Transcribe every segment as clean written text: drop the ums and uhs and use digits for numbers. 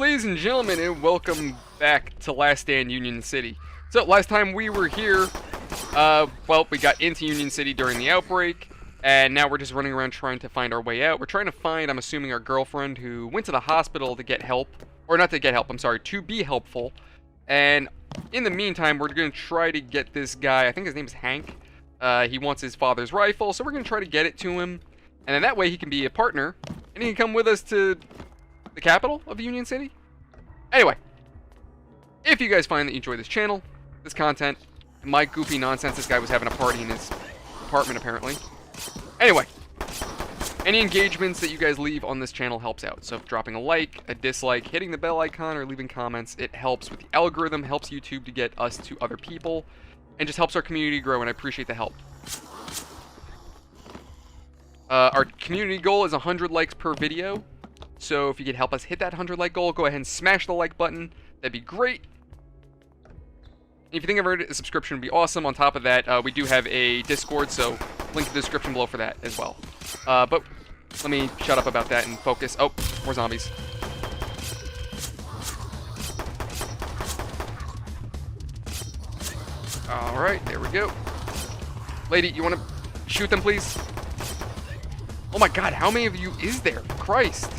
Ladies and gentlemen, and welcome back to Last Stand Union City. So, last time we were here, well, we got into Union City during the outbreak, and now we're just running around trying to find our way out. We're trying to find, I'm assuming, our girlfriend who went to the hospital to get help, or not to get help, I'm sorry, to be helpful. And in the meantime, we're going to try to get this guy, I think his name is Hank. He wants his father's rifle, so we're going to try to get it to him. And then that way he can be a partner, and he can come with us to the capital of Union City. Anyway, if you guys find that you enjoy this channel, this content, and my goofy nonsense, this guy was having a party in his apartment apparently. Anyway, any engagements that you guys leave on this channel helps out. So if dropping a like, a dislike, hitting the bell icon, or leaving comments, it helps with the algorithm, helps YouTube to get us to other people, and just helps our community grow, and I appreciate the help. Our community goal is 100 likes per video. So if you could help us hit that 100 like goal, go ahead and smash the like button. That'd be great. If you think a subscription would be awesome. On top of that, we do have a Discord, so link in the description below for that as well. But let me shut up about that and focus. Oh, more zombies. Alright, there we go. Lady, you want to shoot them, please? Oh my god, how many of you is there? Christ.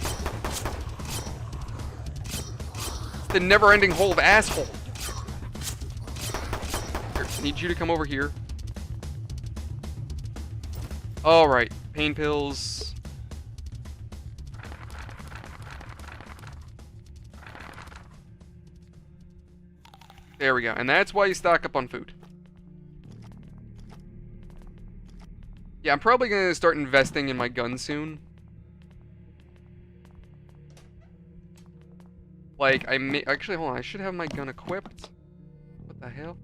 The never-ending hole of asshole. Here, I need you to come over here. Alright, pain pills. There we go, and that's why you stock up on food. Yeah, I'm probably going to start investing in my gun soon. Like, actually, hold on, I should have my gun equipped. What the hell?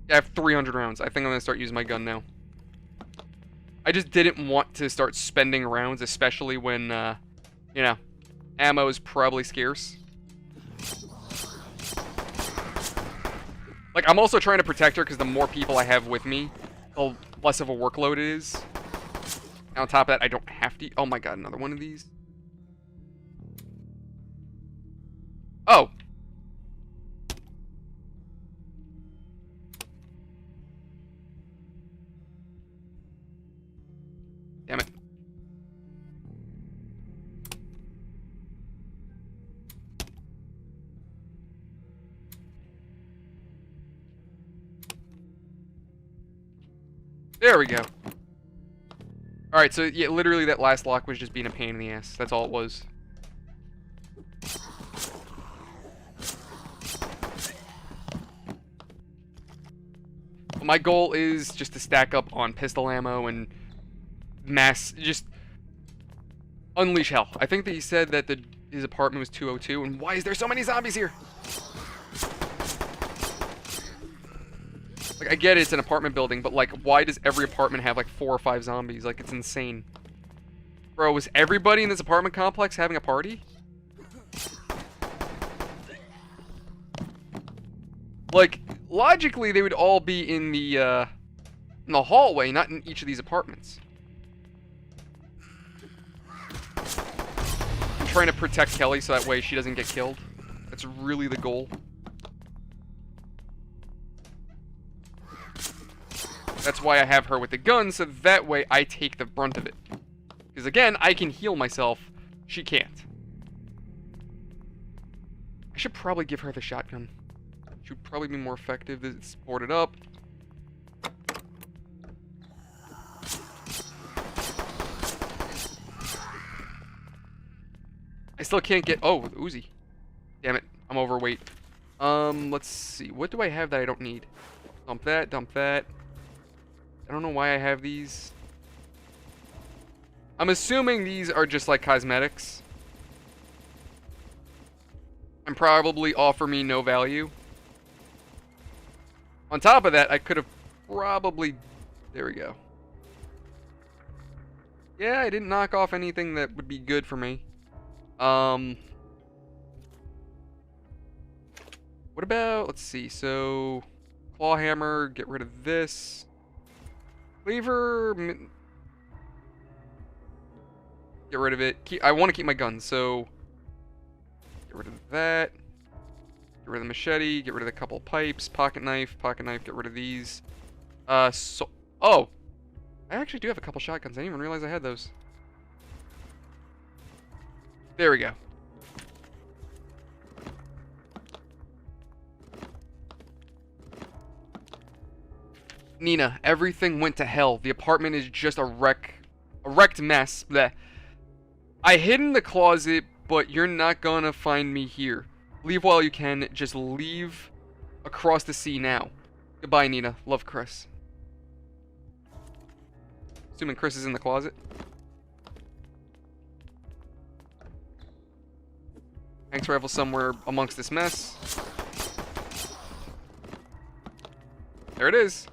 Yeah, I have 300 rounds. I think I'm going to start using my gun now. I just didn't want to start spending rounds, especially when, you know, ammo is probably scarce. Like, I'm also trying to protect her, because the more people I have with me, the less of a workload it is. And on top of that, I don't have to... Oh my god, another one of these. Oh. Damn it. There we go. Alright, so yeah, literally that last lock was just being a pain in the ass. That's all it was. My goal is just to stack up on pistol ammo and just unleash hell. I think that he said that his apartment was 202, and why is there so many zombies here? Like, I get it's an apartment building, but like, why does every apartment have like 4 or 5 zombies? Like, it's insane. Bro, was everybody in this apartment complex having a party? Like, logically, they would all be in the hallway, not in each of these apartments. I'm trying to protect Kelly so that way she doesn't get killed. That's really the goal. That's why I have her with the gun, so that way I take the brunt of it. Because again, I can heal myself. She can't. I should probably give her the shotgun. She would probably be more effective. It's boarded up. I still can't get... Oh, with Uzi. Damn it. I'm overweight. Let's see. What do I have that I don't need? Dump that, dump that. I don't know why I have these. I'm assuming these are just like cosmetics. And probably offer me no value. On top of that, I could have probably... There we go. Yeah, I didn't knock off anything that would be good for me. What about... Let's see. So, claw hammer, get rid of this. Cleaver... Get rid of it. I want to keep my gun, so... Get rid of that. Get rid of the machete. Get rid of the couple pipes. Pocket knife. Get rid of these. Oh! I actually do have a couple shotguns. I didn't even realize I had those. There we go. Nina, everything went to hell. The apartment is just a wrecked mess. Bleh. I hid in the closet, but you're not gonna find me here. Leave while you can. Just leave across the sea now. Goodbye, Nina. Love, Chris. Assuming Chris is in the closet. Hanks rifle somewhere amongst this mess. There it is.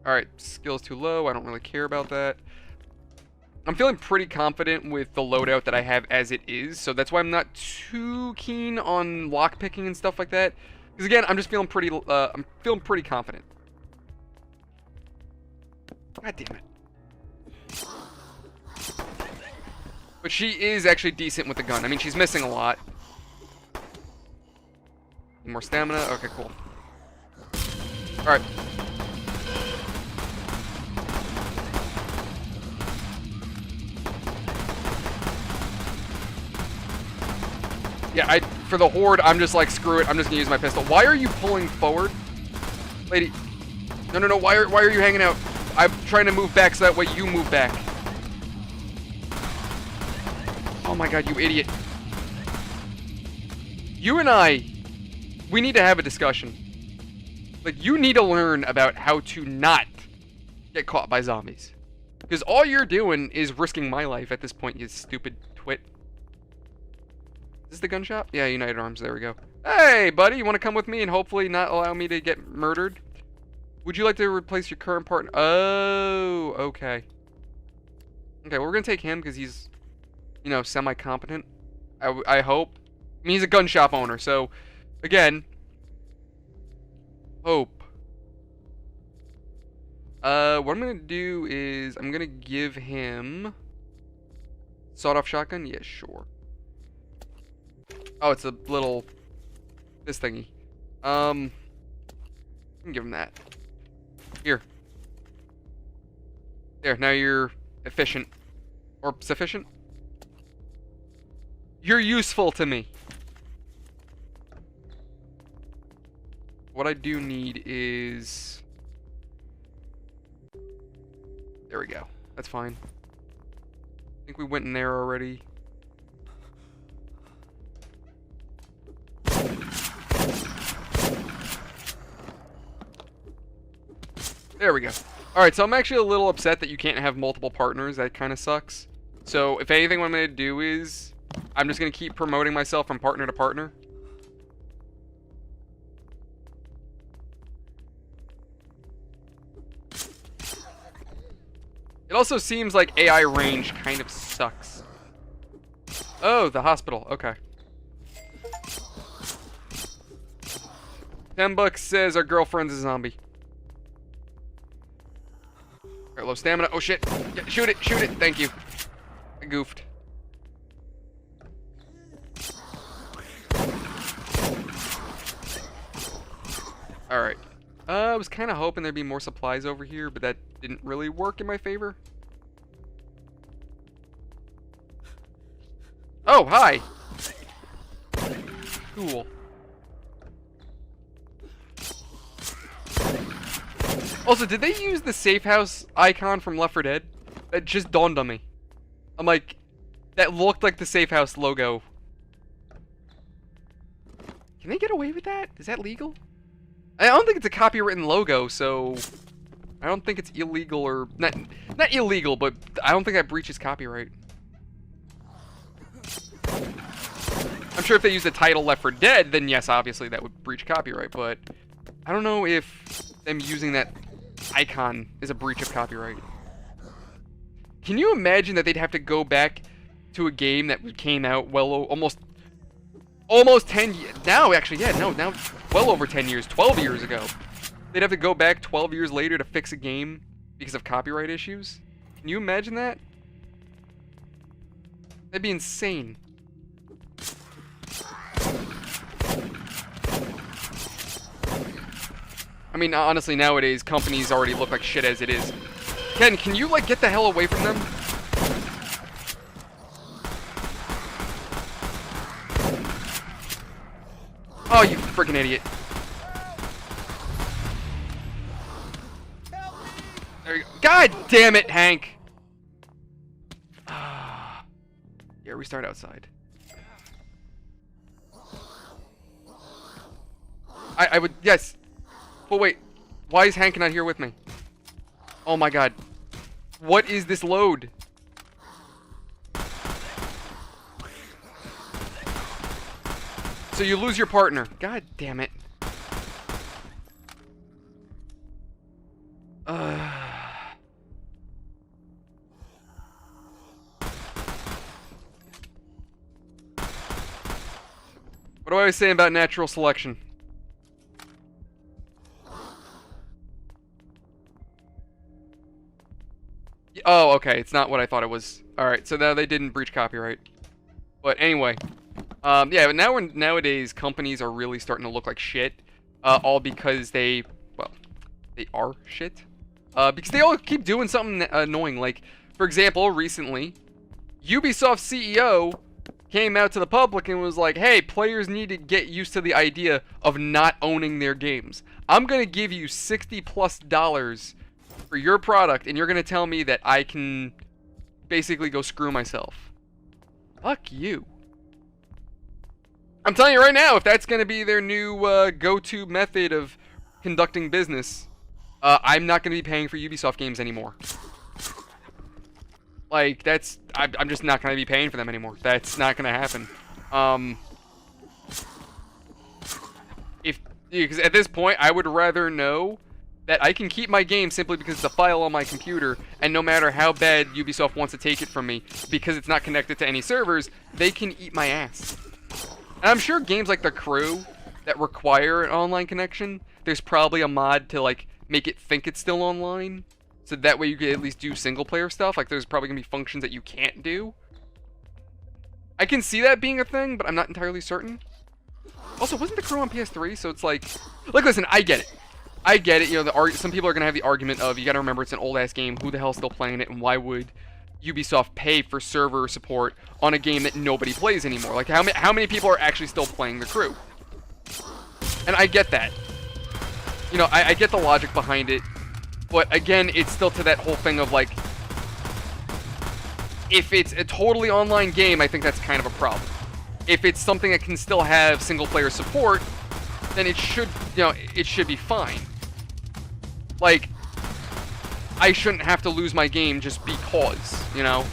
Alright, skill's too low. I don't really care about that. I'm feeling pretty confident with the loadout that I have as it is, so that's why I'm not too keen on lockpicking and stuff like that. Because again, I'm just feeling pretty, confident. God damn it. But she is actually decent with the gun. I mean, she's missing a lot. More stamina? Okay, cool. Alright. Yeah, for the horde, I'm just like, screw it. I'm just gonna use my pistol. Why are you pulling forward? Lady. No. Why are you hanging out? I'm trying to move back so that way you move back. Oh my god, you idiot. You and I, we need to have a discussion. Like, you need to learn about how to not get caught by zombies. Because all you're doing is risking my life at this point, you stupid twit. Is this the gun shop? Yeah, United Arms. There we go. Hey, buddy, you want to come with me and hopefully not allow me to get murdered? Would you like to replace your current partner? Oh, okay. Okay, well, we're going to take him because he's, you know, semi-competent. I hope. I mean, he's a gun shop owner, so, again, hope. What I'm going to do is I'm going to give him sawed-off shotgun. Yeah, sure. Oh, it's a little, this thingy. I can give him that. Here. There, now you're efficient. Or sufficient? You're useful to me. What I do need is... There we go. That's fine. I think we went in there already. There we go. Alright, so I'm actually a little upset that you can't have multiple partners. That kind of sucks. So, if anything, what I'm going to do is... I'm just going to keep promoting myself from partner to partner. It also seems like AI range kind of sucks. Oh, the hospital. Okay. $10 says our girlfriend's a zombie. Alright, low stamina. Oh shit. Yeah, shoot it. Thank you. I goofed. Alright. I was kind of hoping there'd be more supplies over here, but that didn't really work in my favor. Oh, hi! Cool. Also, did they use the safe house icon from Left 4 Dead? That just dawned on me. I'm like, that looked like the safe house logo. Can they get away with that? Is that legal? I don't think it's a copywritten logo, so I don't think it's illegal or not illegal, but I don't think that breaches copyright. I'm sure if they use the title Left 4 Dead, then yes, obviously that would breach copyright, but I don't know if them using that icon is a breach of copyright. Can you imagine that they'd have to go back to a game that came out almost 10 years now? Actually, yeah, no, now well over 10 years, 12 years ago. They'd have to go back 12 years later to fix a game because of copyright issues. Can you imagine that? That'd be insane. I mean, honestly, nowadays, companies already look like shit as it is. Ken, can you, like, get the hell away from them? Oh, you freaking idiot. There you go. God damn it, Hank! Yeah, restart outside. I would, yes. But wait, why is Hank not here with me? Oh my god. What is this load? So you lose your partner. God damn it. What do I always say about natural selection? Oh, okay. It's not what I thought it was. Alright, so now they didn't breach copyright. But anyway. Yeah, but nowadays, companies are really starting to look like shit. All because they are shit. Because they all keep doing something annoying. Like, for example, recently, Ubisoft's CEO came out to the public and was like, hey, players need to get used to the idea of not owning their games. I'm going to give you $60+ for your product, and you're going to tell me that I can basically go screw myself. Fuck you. I'm telling you right now, if that's going to be their new go-to method of conducting business, I'm not going to be paying for Ubisoft games anymore. Like, I'm just not going to be paying for them anymore. That's not going to happen. Because at this point, I would rather know that I can keep my game simply because it's a file on my computer, and no matter how bad Ubisoft wants to take it from me, because it's not connected to any servers, they can eat my ass. And I'm sure games like The Crew that require an online connection, there's probably a mod to, like, make it think it's still online, so that way you can at least do single-player stuff. Like, there's probably going to be functions that you can't do. I can see that being a thing, but I'm not entirely certain. Also, wasn't The Crew on PS3? So it's like, listen, I get it. I get it. You know, some people are going to have the argument of, you got to remember it's an old-ass game. Who the hell's still playing it, and why would Ubisoft pay for server support on a game that nobody plays anymore? Like, how many people are actually still playing The Crew? And I get that. You know, I get the logic behind it. But again, it's still to that whole thing of, like, if it's a totally online game, I think that's kind of a problem. If it's something that can still have single-player support, then it should, you know, it should be fine. Like, I shouldn't have to lose my game just because, you know?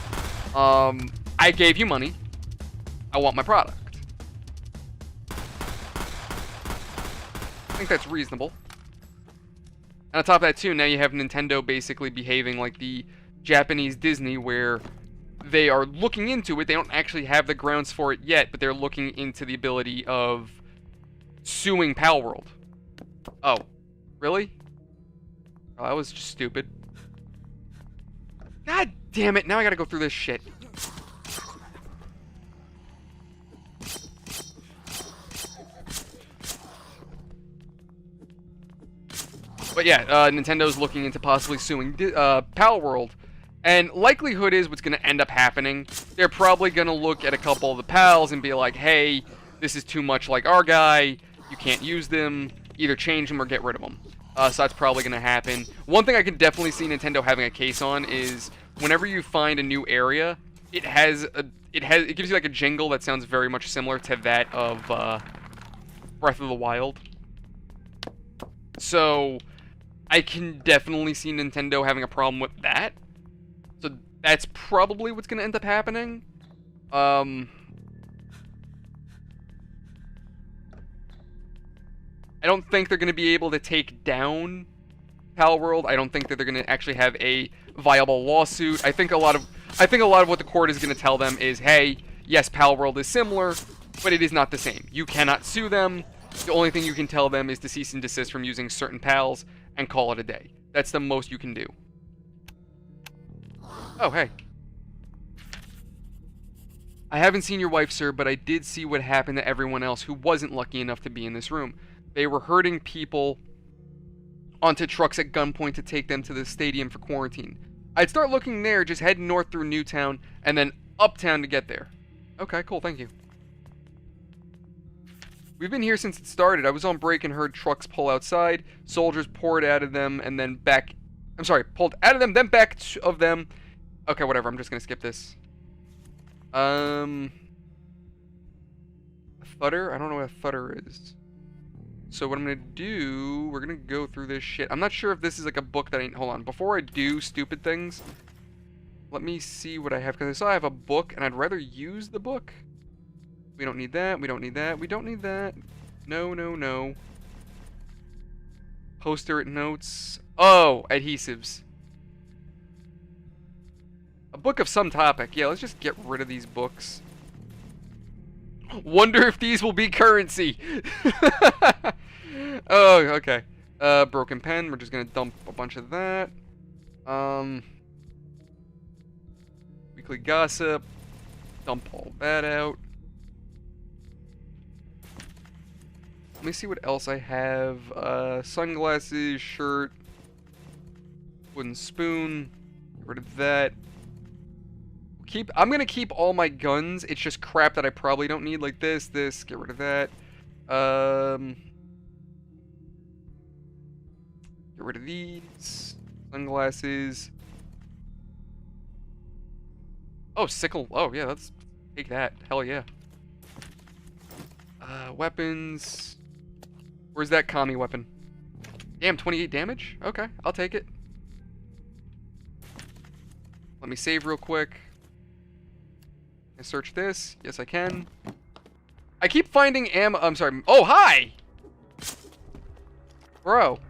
I gave you money. I want my product. I think that's reasonable. And on top of that, too, now you have Nintendo basically behaving like the Japanese Disney, where they are looking into it. They don't actually have the grounds for it yet, but they're looking into the ability of suing Palworld. Oh, really? Oh, that was just stupid. God damn it, now I gotta go through this shit. But yeah, Nintendo's looking into possibly suing Palworld. And likelihood is what's going to end up happening, they're probably going to look at a couple of the pals and be like, hey, this is too much like our guy, you can't use them, either change them or get rid of them. So that's probably going to happen. One thing I can definitely see Nintendo having a case on is whenever you find a new area, it gives you like a jingle that sounds very much similar to that of Breath of the Wild. So I can definitely see Nintendo having a problem with that. So that's probably what's going to end up happening. I don't think they're going to be able to take down Palworld. I don't think that they're going to actually have a viable lawsuit. I think a lot of what the court is going to tell them is, hey, yes, Palworld is similar, but it is not the same. You cannot sue them. The only thing you can tell them is to cease and desist from using certain pals and call it a day. That's the most you can do. Oh, hey. I haven't seen your wife, sir, but I did see what happened to everyone else who wasn't lucky enough to be in this room. They were herding people onto trucks at gunpoint to take them to the stadium for quarantine. I'd start looking there, just heading north through Newtown, and then uptown to get there. Okay, cool, thank you. We've been here since it started. I was on break and heard trucks pull outside. Soldiers poured out of them and then back... I'm sorry, pulled out of them, then back of them. Okay, whatever, I'm just gonna skip this. A thutter? I don't know what a thutter is. So what I'm gonna do... We're gonna go through this shit. I'm not sure if this is like a book that I... Hold on, before I do stupid things, let me see what I have, because I saw I have a book, and I'd rather use the book. We don't need that, we don't need that, we don't need that. No, no, no. Poster notes. Oh, adhesives. A book of some topic. Yeah, let's just get rid of these books. Wonder if these will be currency. Oh, okay. Broken pen, we're just gonna dump a bunch of that. Weekly gossip. Dump all that out. Let me see what else I have. Sunglasses, shirt, wooden spoon. Get rid of that. I'm gonna keep all my guns. It's just crap that I probably don't need, like this. Get rid of that. Get rid of these. Sunglasses. Oh, sickle. Oh, yeah, let's take that. Hell yeah. Weapons. Where's that commie weapon? Damn, 28 damage? Okay, I'll take it. Let me save real quick. Can I search this? Yes, I can. I keep finding ammo. I'm sorry. Oh, hi! Bro.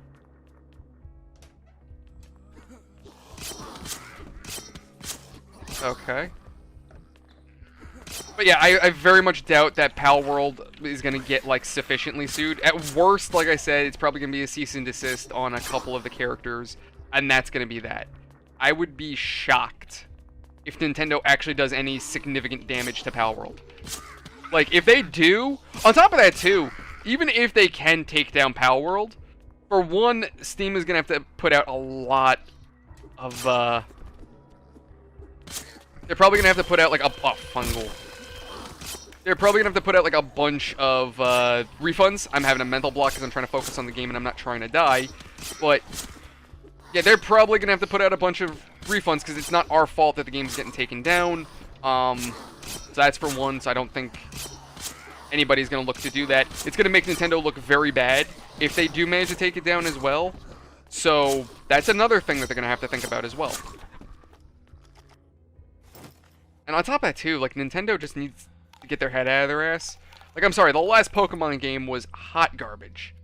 Okay. But yeah, I very much doubt that Pal World is going to get, like, sufficiently sued. At worst, like I said, it's probably going to be a cease and desist on a couple of the characters, and that's going to be that. I would be shocked if Nintendo actually does any significant damage to Pal World. Like, if they do, on top of that, too, even if they can take down Pal World, for one, Steam is going to have to put out a lot of, they're probably going to have to put out, like, fungal. They're probably going to have to put out, like, a bunch of, refunds. I'm having a mental block because I'm trying to focus on the game and I'm not trying to die. But, yeah, they're probably going to have to put out a bunch of refunds because it's not our fault that the game's getting taken down. So that's for one, so I don't think anybody's going to look to do that. It's going to make Nintendo look very bad if they do manage to take it down as well. So, that's another thing that they're going to have to think about as well. And on top of that, too, like, Nintendo just needs to get their head out of their ass. Like, I'm sorry, the last Pokemon game was hot garbage.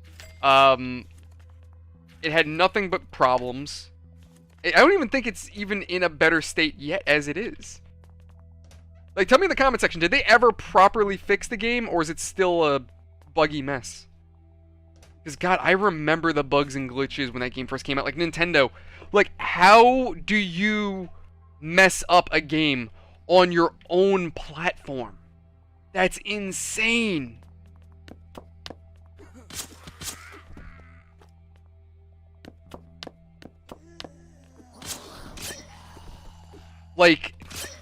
It had nothing but problems. I don't even think it's even in a better state yet as it is. Like, tell me in the comment section, did they ever properly fix the game, or is it still a buggy mess? Because, God, I remember the bugs and glitches when that game first came out. Like, Nintendo, like, how do you mess up a game on your own platform? That's insane. Like,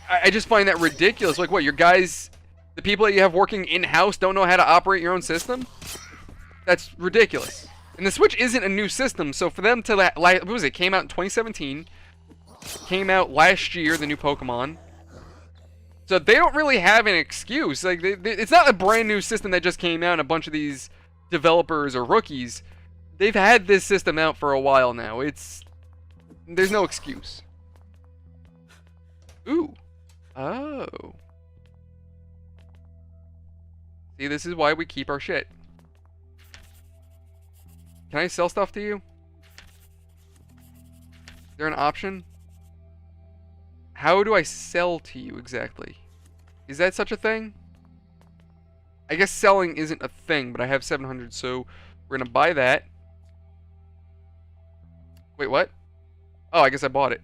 I just find that ridiculous. Like, what, your guys, the people that you have working in-house don't know how to operate your own system? That's ridiculous. And the Switch isn't a new system, so for them to, what was it, came out in 2017, came out last year, the new Pokemon. So they don't really have an excuse. Like, it's not a brand new system that just came out and a bunch of these developers or rookies. They've had this system out for a while now. There's no excuse. Ooh. Oh. See, this is why we keep our shit. Can I sell stuff to you? Is there an option? How do I sell to you exactly? Is that such a thing? I guess selling isn't a thing, but I have 700, so we're gonna buy that. Wait, what? Oh, I guess I bought it.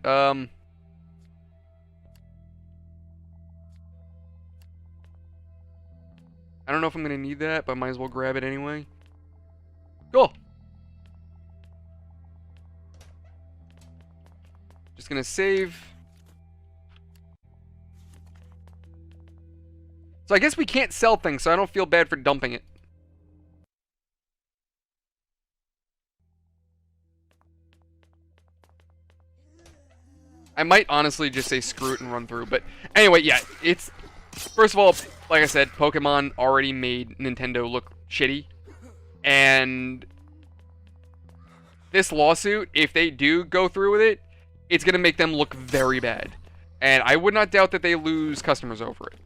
I don't know if I'm going to need that, but I might as well grab it anyway. Cool. Just going to save. So I guess we can't sell things, so I don't feel bad for dumping it. I might honestly just say screw it and run through. But anyway, yeah, it's... First of all, like I said, Pokemon already made Nintendo look shitty. And this lawsuit, if they do go through with it, it's going to make them look very bad. And I would not doubt that they lose customers over it.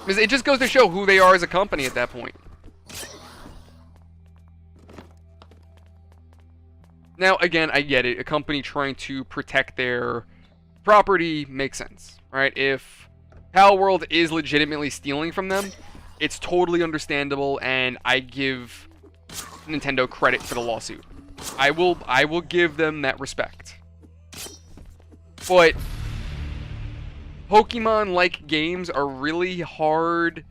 Because it just goes to show who they are as a company at that point. Now, again, I get it. A company trying to protect their property makes sense, right? If Pal World is legitimately stealing from them, it's totally understandable, and I give Nintendo credit for the lawsuit. I will give them that respect. But Pokemon-like games are really hard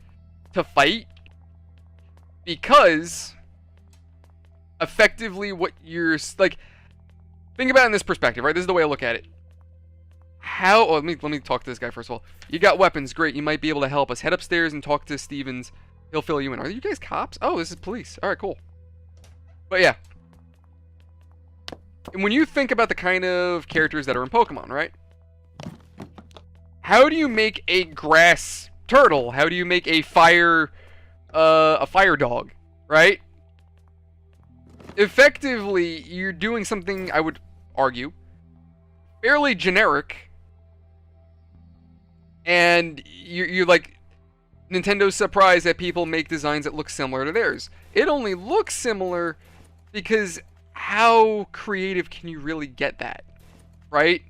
to fight because effectively what you're like, think about it in this perspective, right? This is the way I look at it. How let me talk to this guy first of all. You got weapons, great, you might be able to help us. Head upstairs and talk to Stevens. He'll fill you in. Are you guys cops? Oh, this is police. Alright, cool. But yeah. And when you think about the kind of characters that are in Pokemon, right? How do you make a grass turtle? How do you make a fire dog, right? Effectively, you're doing something, I would argue, fairly generic. And you're like, Nintendo's surprised that people make designs that look similar to theirs. It only looks similar because how creative can you really get that, right?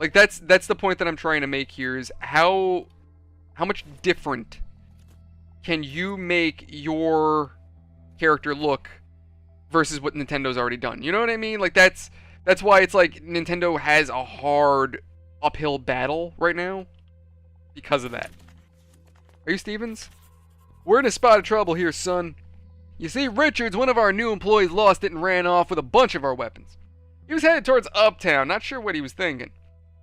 Like, that's the point that I'm trying to make here, is how much different can you make your character look versus what Nintendo's already done. You know what I mean? Like, that's why it's like Nintendo has a hard uphill battle right now because of that. Are you Stevens? We're in a spot of trouble here, son. You see, Richards, one of our new employees, lost it and ran off with a bunch of our weapons. He was headed towards Uptown, not sure what he was thinking.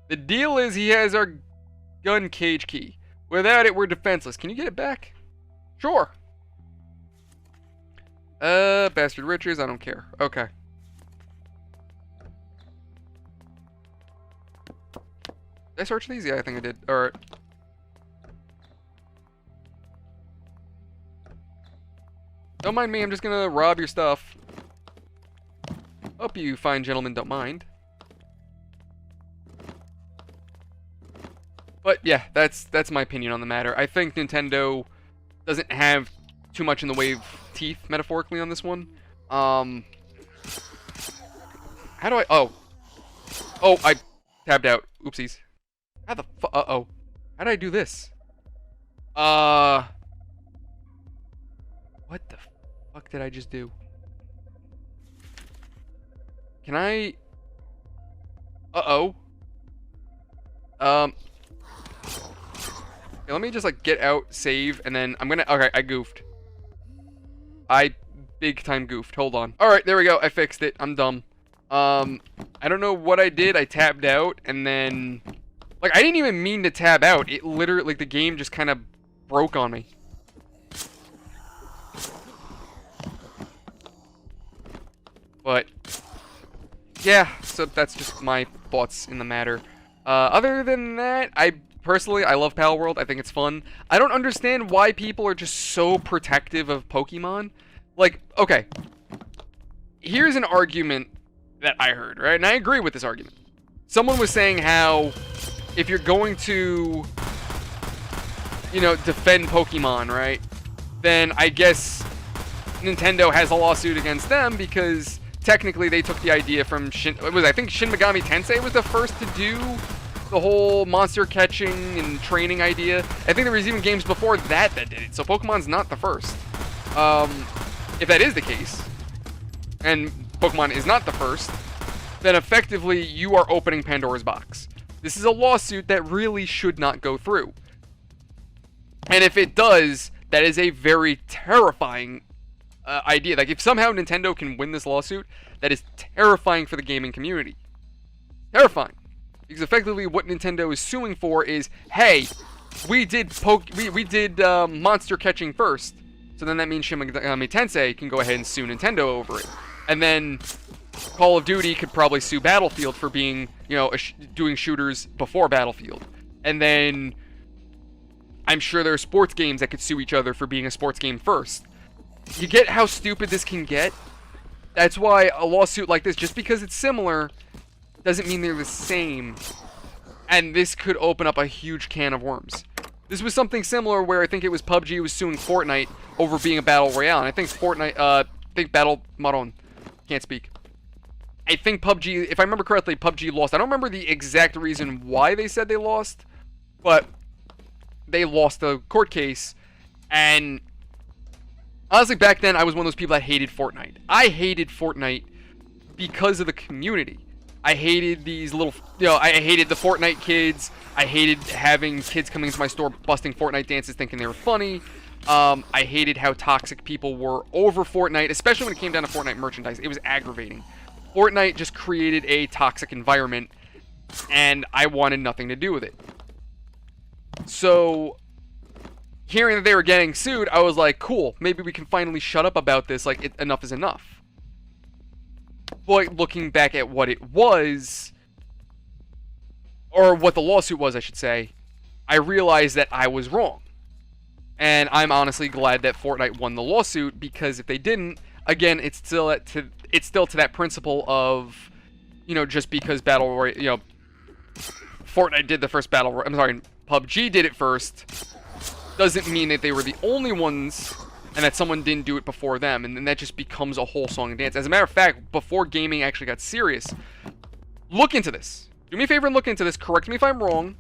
The deal is he has our gun cage key. Without it, we're defenseless. Can you get it back? Sure. Bastard Richards, I don't care. Okay. Did I search these? Yeah, I think I did. Alright. Don't mind me, I'm just gonna rob your stuff. Hope you fine gentlemen don't mind. But yeah, that's my opinion on the matter. I think Nintendo doesn't have too much in the way of teeth, metaphorically, on this one. How do I... Oh, I tabbed out. Oopsies. How the fu... Uh-oh. How did I do this? What the fuck did I just do? Can I... Uh-oh. Okay, let me just, like, get out, save, and then I'm gonna... Okay, I goofed. I big time goofed. Hold on. Alright, there we go. I fixed it. I'm dumb. I don't know what I did. I tabbed out, and then... Like, I didn't even mean to tab out. It literally... Like, the game just kind of broke on me. But... yeah, so that's just my thoughts in the matter. Other than that, personally, I love Pal World. I think it's fun. I don't understand why people are just so protective of Pokemon. Like, okay. Here's an argument that I heard, right? And I agree with this argument. Someone was saying how if you're going to, you know, defend Pokemon, right? Then I guess Nintendo has a lawsuit against them because technically they took the idea from I think Shin Megami Tensei was the first to do the whole monster catching and training idea. I think there was even games before that did it. So Pokemon's not the first. If that is the case, and Pokemon is not the first, then effectively you are opening Pandora's box. This is a lawsuit that really should not go through. And if it does, that is a very terrifying idea. Like, if somehow Nintendo can win this lawsuit, that is terrifying for the gaming community. Terrifying. Because effectively what Nintendo is suing for is, hey, we did monster catching first. So then that means Shin Megami Tensei can go ahead and sue Nintendo over it. And then Call of Duty could probably sue Battlefield for being, doing shooters before Battlefield. And then I'm sure there are sports games that could sue each other for being a sports game first. You get how stupid this can get? That's why a lawsuit like this, just because it's similar, doesn't mean they're the same. And this could open up a huge can of worms. This was something similar where I think it was PUBG was suing Fortnite over being a battle royale. And I think can't speak. I think PUBG, if I remember correctly, PUBG lost. I don't remember the exact reason why they said they lost, but they lost the court case. And honestly, back then, I was one of those people that hated Fortnite. I hated Fortnite because of the community. I hated these little, I hated the Fortnite kids. I hated having kids coming into my store busting Fortnite dances thinking they were funny. I hated how toxic people were over Fortnite, especially when it came down to Fortnite merchandise. It was aggravating. Fortnite just created a toxic environment, and I wanted nothing to do with it. So, hearing that they were getting sued, I was like, cool, maybe we can finally shut up about this, like, enough is enough. But looking back at what it was, or what the lawsuit was, I should say, I realized that I was wrong. And I'm honestly glad that Fortnite won the lawsuit, because if they didn't, again, it's still to that principle of, just because Fortnite did the first PUBG did it first, doesn't mean that they were the only ones, and that someone didn't do it before them, and then that just becomes a whole song and dance. As a matter of fact, before gaming actually got serious, look into this. Do me a favor and look into this. Correct me if I'm wrong,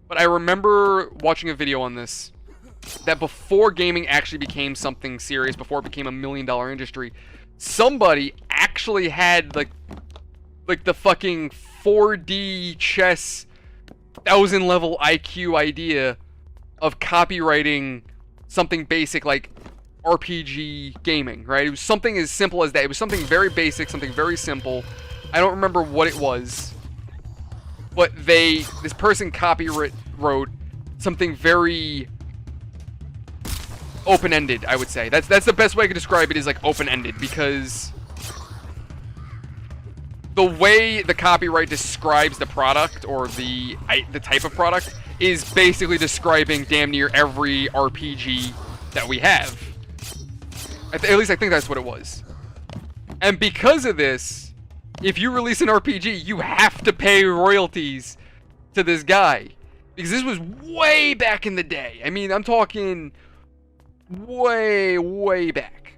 but I remember watching a video on this, that before gaming actually became something serious, before it became $1 million industry, somebody actually had like the fucking 4D chess 1,000 level IQ idea of copywriting something basic like RPG gaming, right? It was something as simple as that. It was something very basic, something very simple. I don't remember what it was, but this person wrote something very open-ended, I would say. That's the best way I could describe it, is like open-ended, because the way the copyright describes the product, or the type of product, is basically describing damn near every RPG that we have. At least I think that's what it was. And because of this, if you release an RPG, you have to pay royalties to this guy. Because this was way back in the day. I mean, I'm talking way, way back.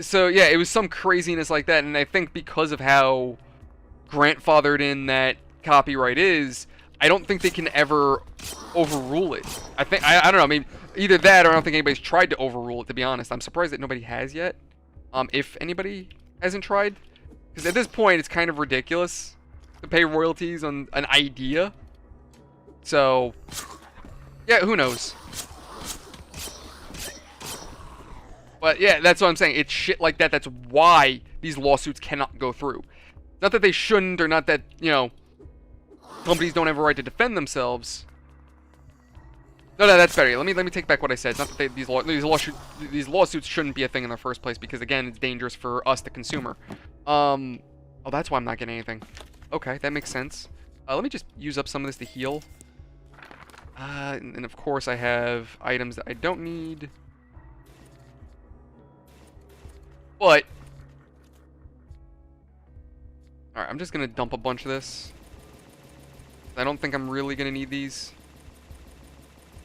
So yeah, it was some craziness like that, and I think because of how grandfathered in that copyright is, I don't think they can ever overrule it. I don't know, I mean, either that or I don't think anybody's tried to overrule it, to be honest. I'm surprised that nobody has yet. If anybody hasn't tried. Because at this point, it's kind of ridiculous to pay royalties on an idea. So, yeah, who knows? But yeah, that's what I'm saying. It's shit like that. That's why these lawsuits cannot go through. Not that they shouldn't, or not that, companies don't have a right to defend themselves. No, that's better. Let me take back what I said. It's not that these lawsuits shouldn't be a thing in the first place, because again, it's dangerous for us, the consumer. Oh, that's why I'm not getting anything. Okay, that makes sense. Let me just use up some of this to heal. And of course, I have items that I don't need. But alright, I'm just gonna dump a bunch of this. I don't think I'm really gonna need these.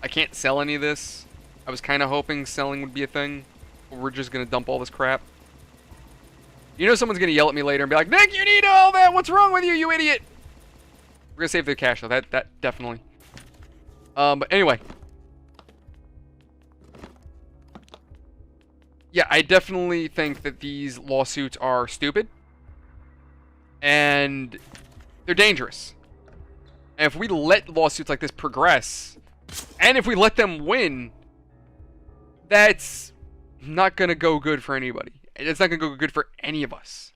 I can't sell any of this. I was kind of hoping selling would be a thing. But we're just gonna dump all this crap. Someone's gonna yell at me later and be like, Nick, you need all that! What's wrong with you, you idiot? We're gonna save the cash though, that definitely. But anyway. Yeah, I definitely think that these lawsuits are stupid. And They're dangerous. And if we let lawsuits like this progress, and if we let them win, that's not going to go good for anybody. It's not going to go good for any of us.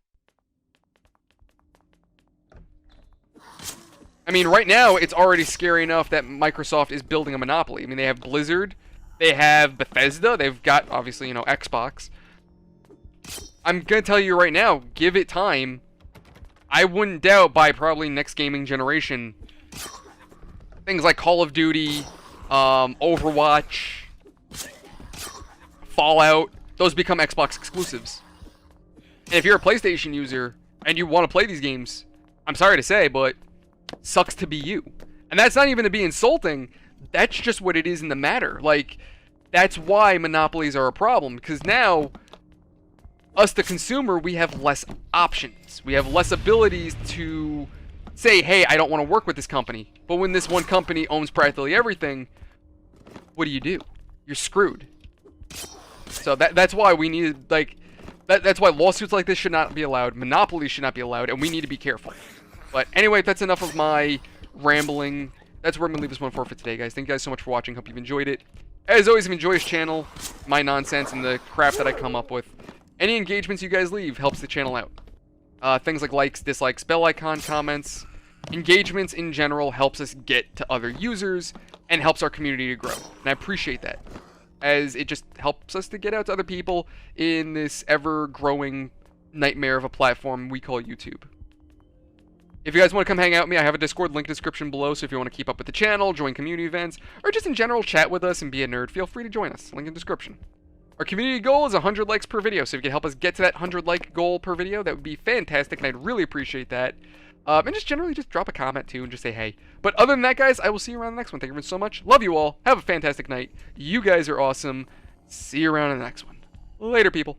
I mean, right now, it's already scary enough that Microsoft is building a monopoly. I mean, they have Blizzard, they have Bethesda, they've got, obviously, you know, Xbox. I'm going to tell you right now, give it time. I wouldn't doubt by probably next gaming generation, things like Call of Duty, Overwatch, Fallout, those become Xbox exclusives. And if you're a PlayStation user and you want to play these games, I'm sorry to say, but sucks to be you. And that's not even to be insulting. That's just what it is in the matter. Like, that's why monopolies are a problem. Because now, us the consumer, we have less options. We have less abilities to say, hey, I don't want to work with this company. But when this one company owns practically everything, what do? You're screwed. So that's why we need, like, that's why lawsuits like this should not be allowed. Monopolies should not be allowed. And we need to be careful. But anyway, that's enough of my rambling. That's where I'm going to leave this one for today, guys. Thank you guys so much for watching. Hope you've enjoyed it. As always, if you enjoy this channel, my nonsense, and the crap that I come up with, any engagements you guys leave helps the channel out. Things like likes, dislikes, bell icon, comments, engagements in general helps us get to other users and helps our community to grow. And I appreciate that, as it just helps us to get out to other people in this ever-growing nightmare of a platform we call YouTube. If you guys want to come hang out with me, I have a Discord link description below, so if you want to keep up with the channel, join community events, or just in general chat with us and be a nerd, feel free to join us. Link in description. Our community goal is 100 likes per video, so if you can help us get to that 100 like goal per video, that would be fantastic, and I'd really appreciate that. And just generally just drop a comment too and just say hey. But other than that, guys, I will see you around the next one. Thank you so much. Love you all. Have a fantastic night. You guys are awesome. See you around in the next one. Later, people.